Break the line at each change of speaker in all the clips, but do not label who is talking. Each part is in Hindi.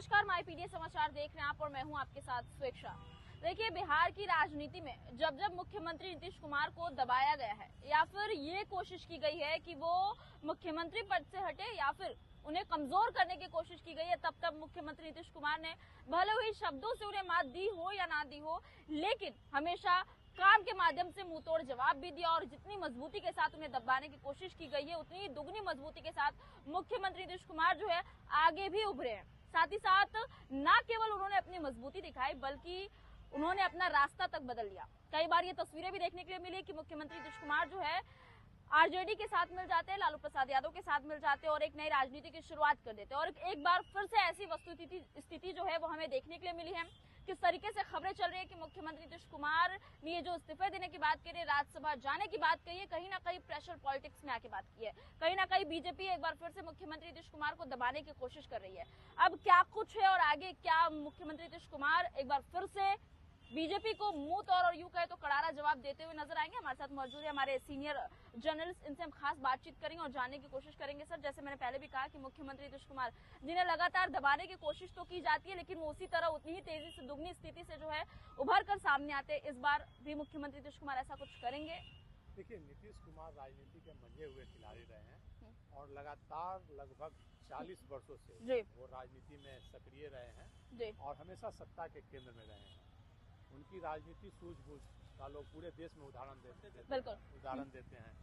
नमस्कार, माय पीडीए समाचार देख रहे हैं आप और मैं हूं आपके साथ स्वेच्छा। देखिए, बिहार की राजनीति में जब जब मुख्यमंत्री नीतीश कुमार को दबाया गया है या फिर ये कोशिश की गई है कि वो मुख्यमंत्री पद से हटे या फिर उन्हें कमजोर करने की कोशिश की गई है, तब तब मुख्यमंत्री नीतीश कुमार ने भले ही शब्दों से उन्हें मात दी हो या ना दी हो, लेकिन हमेशा काम के माध्यम से मुंहतोड़ जवाब भी दिया और जितनी मजबूती के साथ उन्हें दबाने की कोशिश की गई है, उतनी दुगनी मजबूती के साथ मुख्यमंत्री नीतीश कुमार जो है आगे भी उभरे हैं। साथ ही साथ न केवल उन्होंने अपनी मजबूती दिखाई बल्कि उन्होंने अपना रास्ता तक बदल लिया। कई बार ये तस्वीरें भी देखने के लिए मिली कि मुख्यमंत्री नीतीश कुमार जो है आरजेडी के साथ मिल जाते हैं, लालू प्रसाद यादव के साथ मिल जाते हैं और एक नई राजनीति की शुरुआत कर देते हैं। और एक बार फिर से ऐसी वस्तुस्थिति जो है वो हमें देखने के लिए मिली है। किस तरीके से खबरें चल रही है कि मुख्यमंत्री नीतीश कुमार ने जो इस्तीफे देने की बात करी है, राज्यसभा जाने की बात कही है, कहीं ना कहीं प्रेशर पॉलिटिक्स में आके बात की है। कहीं ना कहीं बीजेपी एक बार फिर से मुख्यमंत्री नीतीश कुमार को दबाने की कोशिश कर रही है। अब क्या कुछ है और आगे क्या मुख्यमंत्री नीतीश कुमार एक बार फिर से बीजेपी को मुंह तोड़ और यूं कहे तो करारा जवाब देते हुए नजर आएंगे। हमारे साथ मौजूद है हमारे सीनियर जर्नलिस्ट, इनसे हम खास बातचीत करेंगे और जानने की कोशिश करेंगे। सर, जैसे मैंने पहले भी कहा कि मुख्यमंत्री नीतीश कुमार जिन्हें लगातार दबाने की कोशिश तो की जाती है, लेकिन वो उसी तरह उतनी ही तेजी से दुगनी स्थिति से जो है उभर कर सामने आते हैं। इस बार भी मुख्यमंत्री नीतीश कुमार ऐसा कुछ करेंगे?
देखिए, नीतीश कुमार राजनीति के मंझे हुए खिलाड़ी रहे हैं और लगातार लगभग 40 वर्षों से वो राजनीति में सक्रिय रहे हैं और हमेशा सत्ता के केंद्र में रहे हैं। उनकी राजनीति सूझबूझ का लोग पूरे देश में उदाहरण देते हैं।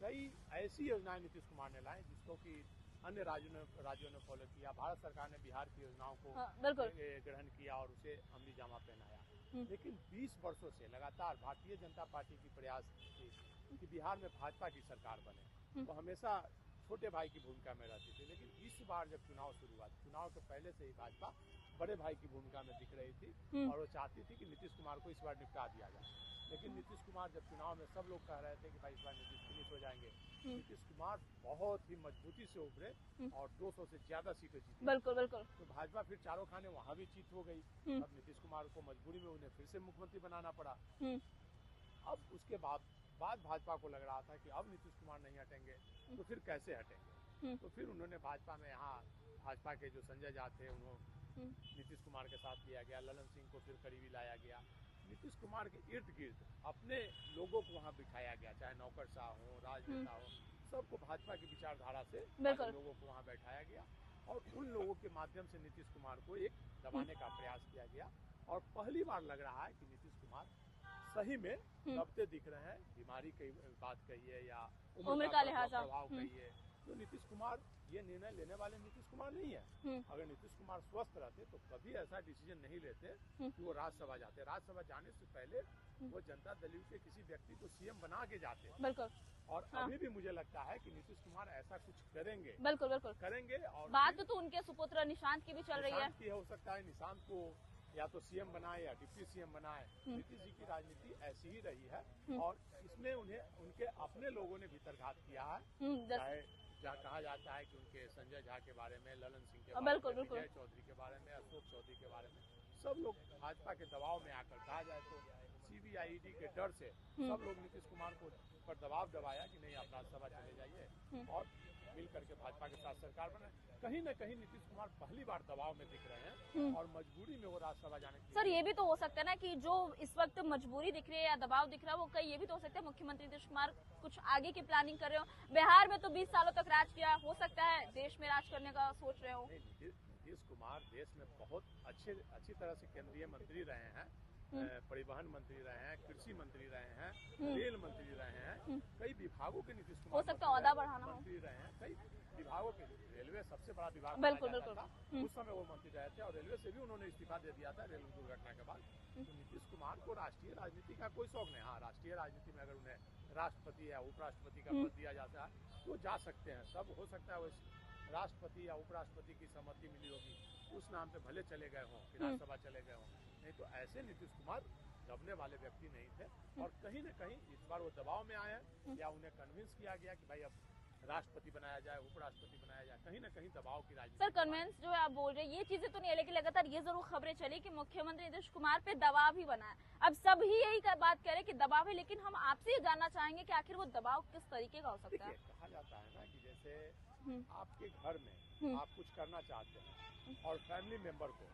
कई ऐसी योजनाएं नीतीश कुमार ने लाई जिसको कि अन्य राज्यों ने फॉलो किया। भारत सरकार ने बिहार की योजनाओं को ग्रहण किया और उसे अमली जामा पहनाया। लेकिन 20 वर्षों से लगातार भारतीय जनता पार्टी की प्रयास थी कि बिहार में भाजपा की सरकार बने। वो हमेशा छोटे भाई की भूमिका में रहती थी, लेकिन इस बार जब चुनाव शुरू हुआ, चुनाव के पहले से ही भाजपा बड़े भाई की भूमिका में दिख रही थी और वो चाहती थी कि नीतीश कुमार को इस बार निपटा दिया जाए। लेकिन नीतीश कुमार जब चुनाव में सब लोग कह रहे थे कि भाई इस बार नीतीश फिनिश हो जाएंगे, नीतीश कुमार बहुत ही मजबूती से उभरे और 200 से ज्यादा सीटें जीती।
बिल्कुल।
तो भाजपा फिर चारों खाने वहाँ भी जीत हो गई। अब नीतीश कुमार को मजबूरी में उन्हें फिर से मुख्यमंत्री बनाना पड़ा। अब उसके बाद भाजपा को लग रहा था कि अब नीतीश कुमार नहीं हटेंगे तो फिर कैसे हटेंगे। तो फिर उन्होंने भाजपा में यहाँ भाजपा के जो संजय झा थे उन्होंने नीतीश कुमार के साथ लिया गया, ललन सिंह को फिर करीबी लाया गया। नीतीश कुमार के इर्द गिर्द अपने लोगों को वहाँ बिठाया गया, चाहे नौकरशाह हो, राजनेता हो, सबको भाजपा की विचारधारा से लोगों को वहाँ बैठाया गया और उन लोगों के माध्यम से नीतीश कुमार को एक दबाने का प्रयास किया गया। और पहली बार लग रहा है कि नीतीश कुमार सही में दबते दिख रहे हैं। बीमारी की बात कहिए या उम्र का प्रभाव कहिए, तो नीतीश कुमार ये निर्णय लेने वाले नीतीश कुमार नहीं है। अगर नीतीश कुमार स्वस्थ रहते तो कभी ऐसा डिसीजन नहीं लेते कि वो राज्यसभा जाते। राज्यसभा जाने से पहले वो जनता दल के किसी व्यक्ति को सीएम बना के जाते। और अभी भी मुझे लगता है कि नीतीश कुमार ऐसा कुछ करेंगे। बिल्कुल करेंगे। और
बात तो उनके सुपुत्र निशांत की भी चल रही है।
हो सकता है निशांत को या तो सीएम बनाए या डिप्टी सीएम बनाए। नीतीश जी की राजनीति ऐसी ही रही है और इसमें उन्हें उनके अपने लोगों ने भीतरघात किया है। चाहे जहाँ कहा जाता है कि उनके संजय झा के बारे में, ललन सिंह के बारे में, विजय चौधरी के बारे में, अशोक चौधरी के बारे में, सब लोग भाजपा के दबाव में आकर, कहा जाए तो CBI-ED के डर से सब लोग नीतीश कुमार को पर दबाव दबाया कि नहीं आप राज्यसभा चले जाइए और मिल करके भाजपा के साथ सरकार बनाए। कहीं न कहीं नीतीश कुमार पहली बार दबाव में दिख रहे हैं और मजबूरी में वो राज्यसभा जाने की।
सर, ये भी तो हो सकता है ना कि जो इस वक्त मजबूरी दिख रही है या दबाव दिख रहा है, वो कहीं ये भी तो हो सकता है मुख्यमंत्री नीतीश कुमार कुछ आगे की प्लानिंग कर रहे हो। बिहार में तो 20 सालों तक राज किया, हो सकता है देश में राज करने का सोच रहे हो।
नीतीश कुमार देश में बहुत अच्छी तरह से केंद्रीय मंत्री रहे हैं, परिवहन मंत्री रहे हैं, कृषि मंत्री रहे हैं, रेल मंत्री रहे हैं, कई विभागों के नीतीश कुमार
हो सकता है औहदा बढ़ाना
मंत्री रहे हैं, कई विभागों के। रेलवे सबसे बड़ा विभाग
बिल्कुल
उस समय वो मंत्री रहे थे और रेलवे से भी उन्होंने इस्तीफा दे दिया था रेल दुर्घटना के बाद। तो नीतीश कुमार को राष्ट्रीय राजनीति का कोई शौक नहीं। हाँ, राष्ट्रीय राजनीति में अगर उन्हें राष्ट्रपति या उपराष्ट्रपति का पद दिया जाता है तो जा सकते हैं। सब हो सकता है राष्ट्रपति या उपराष्ट्रपति की सहमति मिली होगी, उस नाम पे भले चले गए हों, राज्यसभा चले गए हों। नहीं तो ऐसे नीतीश कुमार दबने वाले व्यक्ति नहीं थे और कहीं न कहीं इस बार वो दबाव में आए हैं या उन्हें कन्विंस किया गया कि भाई अब राष्ट्रपति बनाया जाए, उपराष्ट्रपति बनाया जाए। कहीं न कहीं दबाव की राजनीति।
सर, कन्विंस जो है आप बोल रहे हैं, ये चीजें तो नहीं है, लेकिन लगातार ये जरूर खबरें चली कि मुख्यमंत्री नीतीश कुमार पे दबाव ही बना है। अब सब ही यही बात करें कि दबाव है, लेकिन हम आपसे ये जानना चाहेंगे कि आखिर वो दबाव किस तरीके का हो सकता है।
कहा जाता है ना कि जैसे आपके घर में आप कुछ करना चाहते हैं और फैमिली मेंबर को,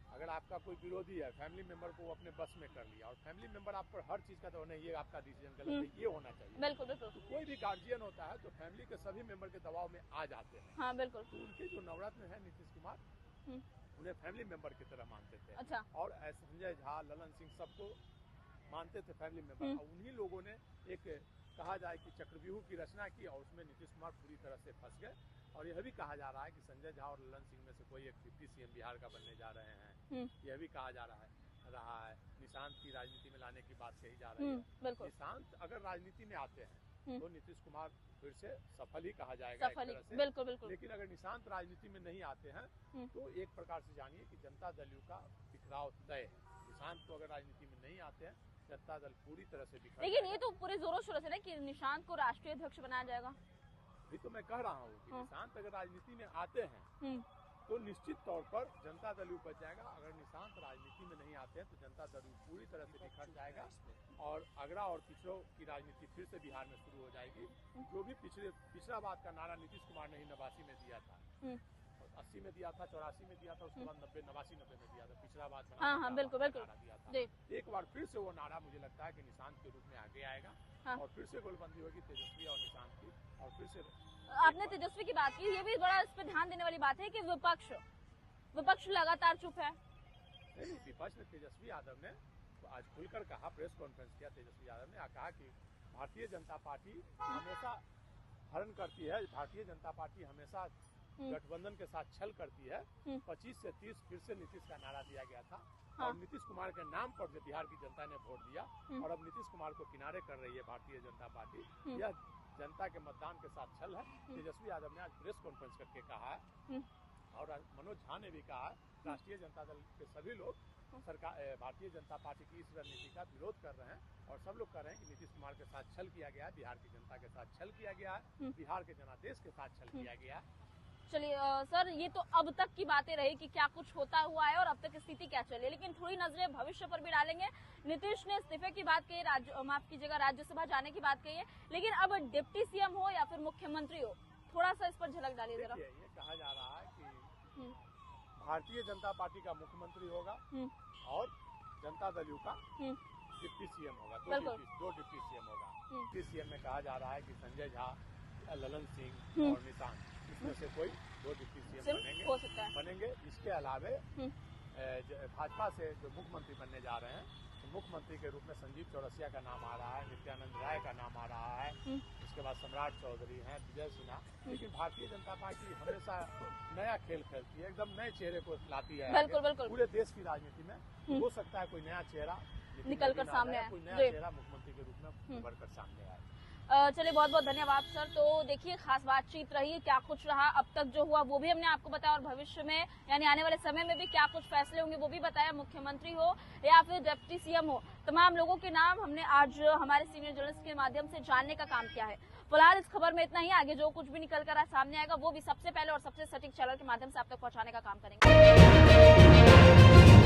अगर आपका कोई विरोधी है, फैमिली मेंबर को वो अपने बस में कर लिया और फैमिली मेंबर आप पर हर चीज का तो नहीं, ये आपका डिसीजन गलत है, ये होना चाहिए।
बिल्कुल बिल्कुल।
तो कोई भी गार्जियन होता है तो फैमिली के सभी मेंबर के दबाव में आ जाते हैं।
हाँ बिल्कुल।
तो उनके जो नवरत्न है नीतीश कुमार, उन्हें फैमिली मेंबर की तरह मानते थे।
अच्छा।
और संजय झा, ललन सिंह सबको मानते थे फैमिली मेंबर। और उन्हीं लोगों ने एक कहा जाए कि चक्रव्यूह की रचना की और उसमें नीतीश कुमार पूरी तरह से फंस गए। और यह भी कहा जा रहा है कि संजय झा और ललन सिंह में से कोई एक डिप्टी सीएम बिहार का बनने जा रहे हैं। यह भी कहा जा रहा है निशांत की राजनीति में लाने की बात कही जा रही है। निशांत अगर राजनीति में आते हैं तो नीतीश कुमार फिर से सफल ही कहा जाएगा एक तरह से।
बिल्कुल बिल्कुल।
लेकिन अगर निशांत राजनीति में नहीं आते हैं तो एक प्रकार से जानिए कि जनता दल यू का बिखराव तय है। निशांत तो अगर राजनीति में नहीं आते हैं, जनता दल पूरी तरह से बिखर।
लेकिन ये तो पूरे जोरों शोरों से ना कि निशांत को राष्ट्रीय अध्यक्ष बनाया जाएगा।
अभी तो मैं कह रहा हूँ कि निशांत अगर राजनीति में आते हैं तो निश्चित तौर पर जनता दल बच जाएगा। अगर निशांत राजनीति में नहीं आते हैं तो जनता दल पूरी तरह से बिखर जाएगा और अगड़ा और पिछड़ों की राजनीति फिर से बिहार में शुरू हो जाएगी। जो भी पिछड़ावाद का नारा नीतीश कुमार ने ही 89 में दिया था, 80 में दिया था, 84 में दिया था, उसके बाद 89 90 में दिया था, पिछड़ावाद
हाँ बिल्कुल बिल्कुल
दिया था। एक बार फिर से वो नारा मुझे लगता है कि निशांत के रूप में आगे आएगा और फिर से गोलबंदी होगी तेजस्वी और निशांत की। और फिर से
आपने तेजस्वी की बात की, ये भी बड़ा इस पर ध्यान देने वाली बात है कि विपक्ष लगातार चुप है।
नहीं, विपक्ष ने तेजस्वी यादव ने तो आज खुलकर कहा, प्रेस कॉन्फ्रेंस किया तेजस्वी यादव ने, कहा कि भारतीय जनता पार्टी हमेशा हरण करती है, भारतीय जनता पार्टी हमेशा गठबंधन के साथ छल करती है। 25 से 30 फिर से नीतीश का नारा दिया गया था और नीतीश कुमार के नाम पर जो बिहार की जनता ने वोट दिया और अब नीतीश कुमार को किनारे कर रही है भारतीय जनता पार्टी, यह जनता के मतदान के साथ छल है। तेजस्वी यादव ने आज प्रेस कॉन्फ्रेंस करके कहा है और मनोज झा ने भी कहा है, राष्ट्रीय जनता दल के सभी लोग सरकार भारतीय जनता पार्टी की इस रणनीति का विरोध कर रहे हैं और सब लोग कह रहे हैं कि नीतीश कुमार के साथ छल किया गया है, बिहार की जनता के साथ छल किया गया है, बिहार के जनादेश के साथ छल किया गया है।
चलिए सर, ये तो अब तक की बातें रही कि क्या कुछ होता हुआ है और अब तक स्थिति क्या चल रही है, लेकिन थोड़ी नजरें भविष्य पर भी डालेंगे। नीतीश ने इस्तीफे की बात कही, माफ कीजिएगा, राज्यसभा जाने की बात कही है, लेकिन अब डिप्टी सीएम हो या फिर मुख्यमंत्री हो, थोड़ा सा इस पर झलक डालिए जरा।
ये कहा जा रहा है कि भारतीय जनता पार्टी का मुख्यमंत्री होगा और जनता दल यू का डिप्टी सीएम होगा, दो डिप्टी सीएम होगा। डिप्टी सीएम में कहा जा रहा है कि संजय झा, ललन सिंह और निशांत, इसमें से कोई दो डिप्टी सीएम बनेंगे। इसके अलावे भाजपा से जो मुख्यमंत्री बनने जा रहे हैं, तो मुख्यमंत्री के रूप में संजीव चौरसिया का नाम आ रहा है, नित्यानंद राय का नाम आ रहा है, इसके बाद सम्राट चौधरी हैं, विजय सिन्हा। लेकिन भारतीय जनता पार्टी हमेशा नया खेल खेलती है, एकदम नए चेहरे को लाती है।
बिल्कुल।
पूरे देश की राजनीति में हो सकता है कोई नया चेहरा
निकल कर सामने आए,
कोई नया चेहरा मुख्यमंत्री के रूप में उभर कर सामने आए।
चलिए, बहुत बहुत धन्यवाद सर। तो देखिए, खास बातचीत रही, क्या कुछ रहा, अब तक जो हुआ वो भी हमने आपको बताया और भविष्य में यानी आने वाले समय में भी क्या कुछ फैसले होंगे वो भी बताया। मुख्यमंत्री हो या फिर डिप्टी सीएम हो, तमाम लोगों के नाम हमने आज हमारे सीनियर जर्नलिस्ट के माध्यम से जानने का काम किया है। फिलहाल इस खबर में इतना ही, आगे जो कुछ भी निकल कर सामने आएगा वो भी सबसे पहले और सबसे सटीक चैनल के माध्यम से आप तक पहुंचाने का काम करेंगे।